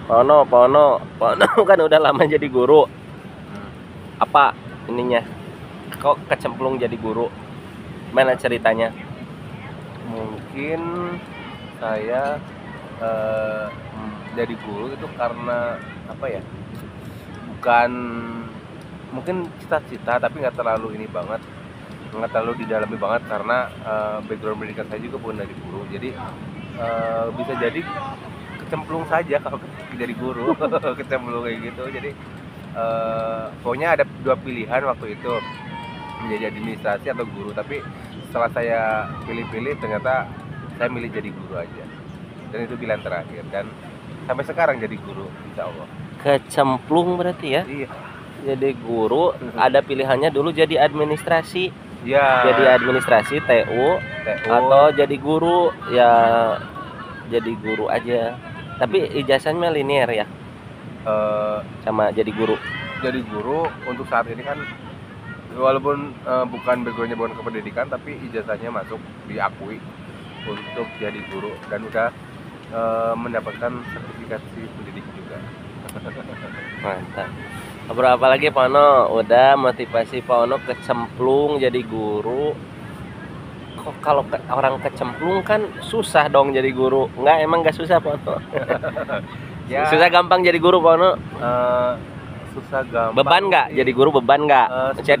Pak Ono kan udah lama jadi guru. Apa ininya? Kok kecemplung jadi guru? Mana ceritanya? Mungkin saya jadi guru itu karena apa ya? Bukan mungkin cita-cita, tapi nggak terlalu ini banget, nggak terlalu didalami banget karena background pendidikan saya juga bukan dari guru. Jadi bisa jadi kecemplung saja kalau jadi guru. Kecemplung kayak gitu. Jadi pokoknya ada dua pilihan waktu itu, menjadi administrasi atau guru, tapi setelah saya pilih-pilih ternyata saya milih jadi guru aja, dan itu pilihan terakhir, dan sampai sekarang jadi guru insya Allah. Kecemplung berarti ya? Iya. Jadi guru, ada pilihannya dulu jadi administrasi. Ya. Jadi administrasi TU atau jadi guru ya, jadi guru aja. Tapi ijazahnya linear ya? Sama jadi guru. Jadi guru untuk saat ini kan walaupun bukan backgroundnya bukan kependidikan, tapi ijazahnya masuk, diakui untuk jadi guru, dan udah mendapatkan sertifikasi pendidik juga. Mantap. Berapa lagi Pak Ono? Udah motivasi Pak Ono kecemplung jadi guru. Kok kalau orang kecemplung kan susah dong jadi guru? Enggak, emang nggak susah Pak Ono? Ya, susah gampang jadi guru Pak Ono? susah gampang. Beban nggak jadi guru, beban nggak? Misalnya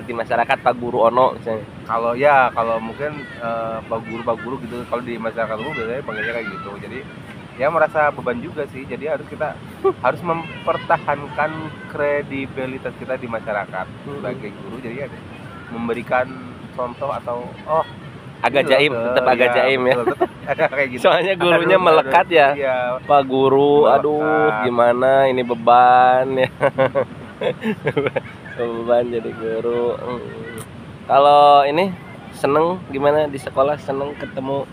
di masyarakat Pak Guru Ono misalnya. Kalau mungkin Pak Guru gitu, kalau di masyarakat umum biasanya panggilnya kayak gitu. Jadi ya merasa beban juga sih. Jadi harus mempertahankan kredibilitas kita di masyarakat sebagai guru. Jadi ada memberikan contoh atau agak jaim, tetap agak jaim ya. Ada kayak gitu. Soalnya gurunya melekat ya. Iya. Pak Guru, Melekat. aduh gimana ini beban ya. Beban jadi guru. Kalau ini seneng gimana di sekolah, seneng ketemu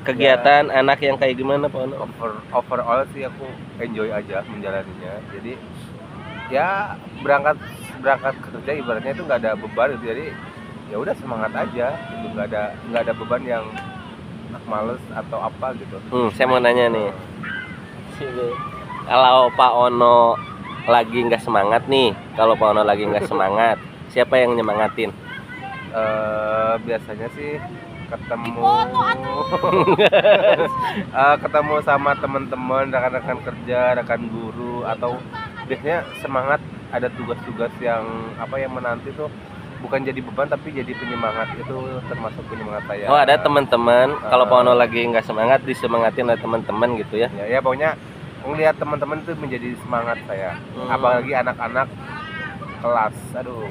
kegiatan anak yang kayak gimana Pak Ono? Overall sih aku enjoy aja menjalaninya. Jadi ya berangkat kerja ibaratnya itu nggak ada beban gitu. Jadi ya udah semangat aja gitu, nggak ada beban yang males atau apa gitu. Saya mau nanya nih, kalau Pak Ono lagi nggak semangat nih, siapa yang nyemangatin? Biasanya sih ketemu sama teman-teman, rekan-rekan kerja, rekan guru, atau biasanya semangat ada tugas-tugas yang menanti tuh bukan jadi beban tapi jadi penyemangat. Itu termasuk penyemangat saya. Oh, ada teman-teman kalau Pak Ono lagi nggak semangat disemangatin oleh teman-teman gitu ya? Ya pokoknya ngelihat teman-teman itu menjadi semangat saya. Apalagi anak-anak kelas, aduh,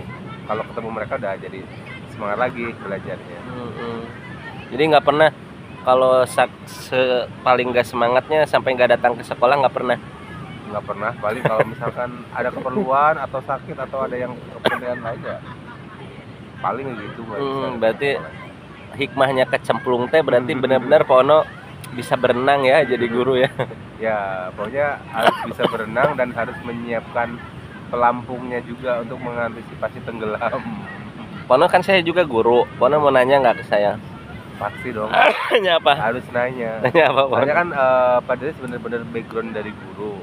kalau ketemu mereka udah jadi semangat lagi belajarnya. Jadi nggak pernah kalau paling nggak semangatnya sampai nggak datang ke sekolah, nggak pernah? Nggak pernah, paling kalau misalkan ada keperluan atau sakit atau ada yang kepentingan lain ya paling gitu. Berarti hikmahnya kecemplung teh berarti benar-benar Pak Ono bisa berenang ya jadi guru ya? Ya pokoknya harus bisa berenang dan harus menyiapkan pelampungnya juga untuk mengantisipasi tenggelam. Pak Ono kan saya juga guru, Pak Ono mau nanya nggak ke saya? Pasti dong. Nanya apa? Harus nanya. Nanya apa Pak Ono? Soalnya kan padahal benar-benar background dari guru.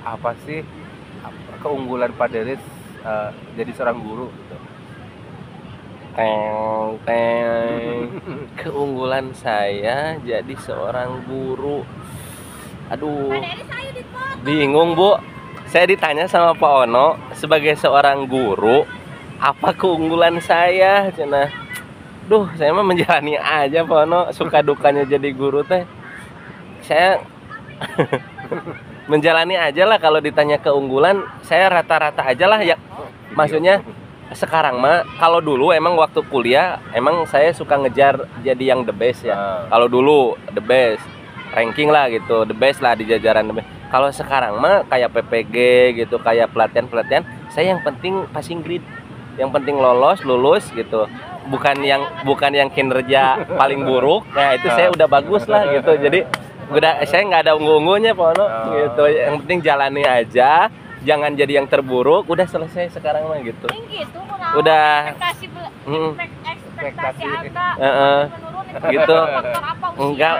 Apa sih keunggulan Pak Deris jadi seorang guru gitu? Keunggulan saya jadi seorang guru. Aduh, bingung Bu. Saya ditanya sama Pak Ono sebagai seorang guru, apa keunggulan saya? Cina, duh, saya mah menjalani aja Pak Ono, suka dukanya jadi guru teh. Saya menjalani aja lah. Kalau ditanya keunggulan, saya rata-rata aja lah ya. Maksudnya sekarang mah, kalau dulu emang waktu kuliah emang saya suka ngejar jadi yang the best ya. Kalau dulu the best, ranking lah gitu, the best lah di jajaran the best. Kalau sekarang mah kayak PPG gitu, kayak pelatihan, saya yang penting passing grade, yang penting lulus gitu. Bukan yang kinerja paling buruk. Nah itu saya udah bagus lah gitu. Jadi saya nggak ada ungu-ungunya Pak Ono gitu. Yang penting jalani aja, jangan jadi yang terburuk. Udah selesai sekarang mah gitu. Gitu, udah ekspektasi ekspektasi angka menurun gitu. Faktor apa usia? Enggak.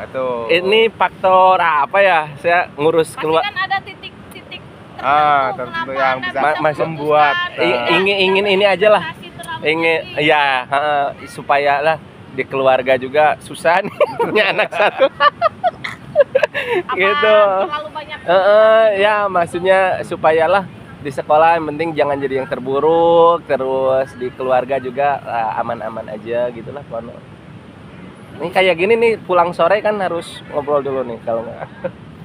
Tuh. Ini faktor apa ya? Saya ngurus Pasti keluar. kan ada titik-titik tertentu kenapa yang Anda bisa memutuskan membuat, ingin ini aja lah. ekspektasi terlalu Ingin tinggi. ya supaya lah di keluarga juga susah nih punya anak satu. Apa Gitu. terlalu banyak Ya maksudnya supayalah di sekolah yang penting jangan jadi yang terburuk, terus di keluarga juga aman-aman aja gitulah Pono. Ini kayak gini nih pulang sore kan harus ngobrol dulu nih kalau nggak.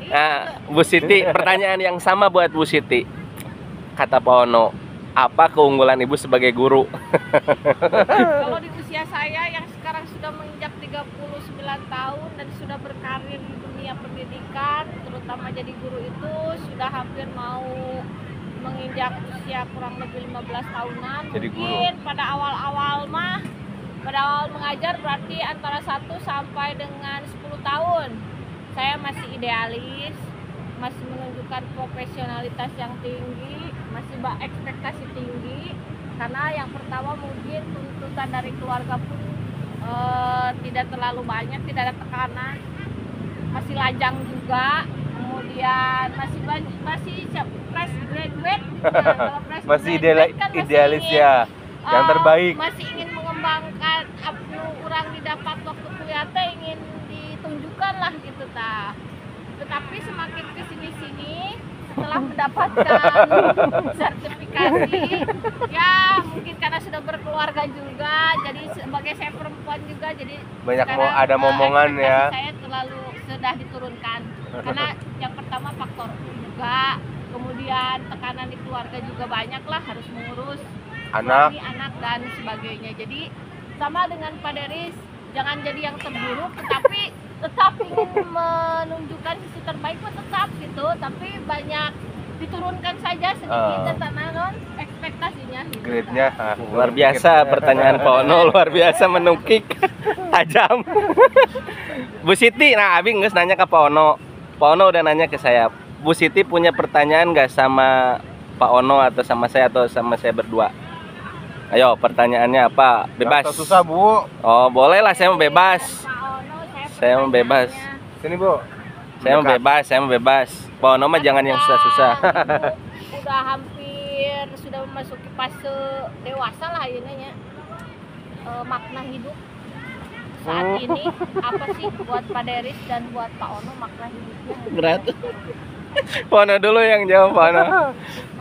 Nah, Bu Siti, pertanyaan yang sama buat Bu Siti. Kata Pono, apa keunggulan Ibu sebagai guru? Kalau di usia saya yang sekarang sudah menginjak 39 tahun dan sudah berkarir di dunia pendidikan, terutama jadi guru itu sudah hampir mau menginjak usia kurang lebih 15 tahunan. Jadi guru. Mungkin pada awal-awal pada awal mengajar berarti antara 1 sampai dengan 10 tahun. Saya masih idealis, masih menunjukkan profesionalitas yang tinggi, masih ekspektasi tinggi. Karena yang pertama mungkin tuntutan dari keluarga pun tidak terlalu banyak, tidak ada tekanan, masih lajang juga, kemudian masih fresh graduate. Nah, kalau fresh Masih graduate kan idealis ingin, ya, yang terbaik. masih ingin mengembangkan apa orang didapat waktu kuliah teh ingin ditunjukkan lah gitu ta. Tetapi semakin kesini-sini setelah mendapatkan sertifikasi, ya mungkin karena sudah berkeluarga juga, jadi sebagai saya perempuan juga, jadi Banyak sekarang, ada momongan ekspektasi ya. saya terlalu sudah diturunkan karena yang pertama faktor juga, kemudian tekanan di keluarga juga banyak lah, harus mengurus Anak. suami, anak dan sebagainya. Jadi sama dengan Pak Deris, jangan jadi yang terburuk, tetapi tetap ingin menunjukkan sisi terbaik pun tetap gitu, tapi banyak diturunkan saja sedikit non ekspektasinya gitu. Grade-nya Luar biasa pertanyaan Pono, luar biasa menukik tajam. Bu Siti, nah Abi nggak nanya ke Pono. Pono udah nanya ke saya. Bu Siti punya pertanyaan nggak sama Pak Ono atau sama saya berdua? Ayo pertanyaannya apa? Bebas. Nggak susah Bu. Oh boleh lah, saya mau bebas. Pak Ono, Saya mau bebas. pertanyaannya, Sini Bu. Saya mau bebas. Pak Ono mah jangan yang susah-susah. Ibu udah hampir sudah memasuki fase dewasa lah ini ya. Makna hidup saat ini apa sih buat Pak Deris dan buat Pak Ono makna hidupnya? Berat. Pono dulu yang jawab Pono.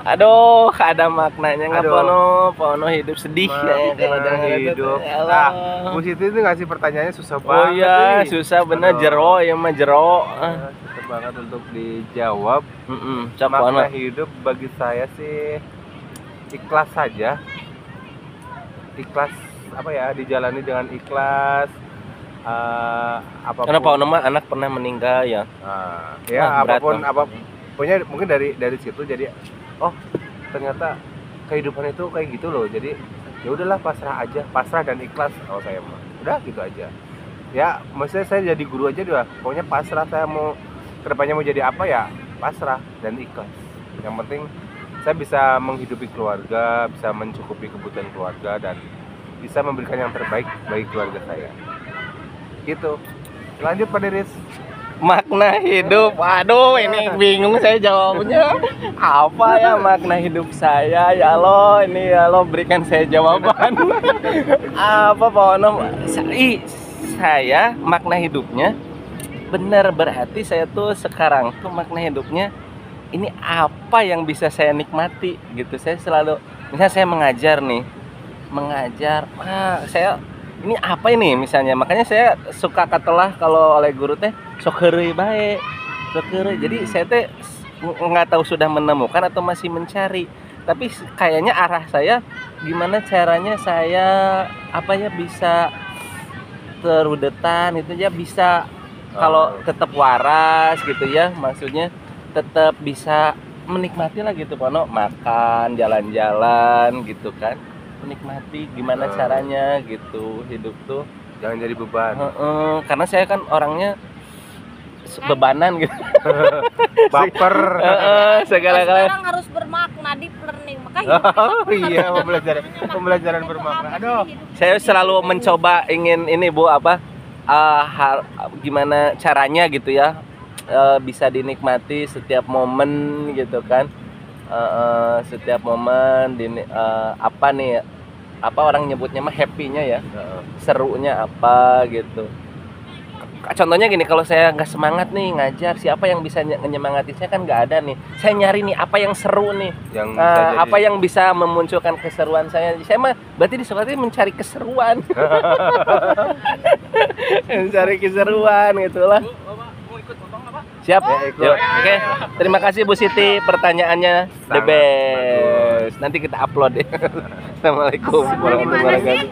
Aduh, ada maknanya nggak Aduh. Pono? Pono hidup sedih ya kalau Makna dengar itu. hidup. Ya Nah, Allah. Bu Siti itu ngasih pertanyaannya susah Oh banget. iya, nih. susah bener Aduh. jero ya mah jero. Susah banget untuk dijawab. Cok Pono. Makna hidup bagi saya sih ikhlas saja. Ikhlas apa ya? Dijalani dengan ikhlas. Apapun. Karena Pak Ono mah anak pernah meninggal ya. Ya Wah, berat apapun banget. pokoknya mungkin dari situ jadi oh ternyata kehidupan itu kayak gitu loh. Jadi ya udahlah pasrah dan ikhlas kalau saya mah. Udah gitu aja. Ya maksudnya saya jadi guru aja deh. Pokoknya pasrah, saya mau kedepannya mau jadi apa ya pasrah dan ikhlas. Yang penting saya bisa menghidupi keluarga, bisa mencukupi kebutuhan keluarga dan bisa memberikan yang terbaik bagi keluarga saya. Gitu. Lanjut Pak Deris. Makna hidup, aduh ini bingung saya jawabnya. Apa ya makna hidup saya? Ya Allah, ini ya Allah berikan saya jawaban. Apa Pak Ono? Saya makna hidupnya benar, berarti saya tuh sekarang tuh makna hidupnya ini apa yang bisa saya nikmati gitu. Saya selalu, misalnya saya mengajar nih, saya ini apa ini misalnya, makanya saya suka katelah kalau oleh guru teh sok heureuy bae, sok heureuy. Jadi saya teh nggak tahu sudah menemukan atau masih mencari, tapi kayaknya arah saya gimana caranya saya apa ya bisa terudetan itu ya, bisa kalau tetap waras gitu ya, maksudnya tetap bisa menikmati lah gitu Pono, makan, jalan-jalan gitu kan, menikmati gimana caranya gitu hidup tuh, Jangan jadi beban. karena saya kan orangnya bebanan gitu. Baper. Segala-galanya Sekarang harus bermakna deep learning. Maka hidup kita Oh pun harus iya, ada pembelajaran Itu bermakna. apa Aduh. sih hidup Saya kita? selalu mencoba ingin ini Bu apa gimana caranya gitu ya bisa dinikmati setiap momen gitu kan. Setiap momen apa nih apa orang nyebutnya mah happy-nya ya, serunya apa gitu. Contohnya gini, kalau saya nggak semangat nih ngajar, siapa yang bisa nyemangati saya? Kan nggak ada nih. Saya nyari nih apa yang seru nih, Yang bisa jadi- apa yang bisa memunculkan keseruan saya. Saya mah berarti di sekolah ini mencari keseruan, mencari keseruan gitulah. Siap, ikut. yuk. Oke, terima kasih Bu Siti, pertanyaannya the Sangat best. Nanti kita upload ya. Assalamualaikum warahmatullahi wabarakatuh.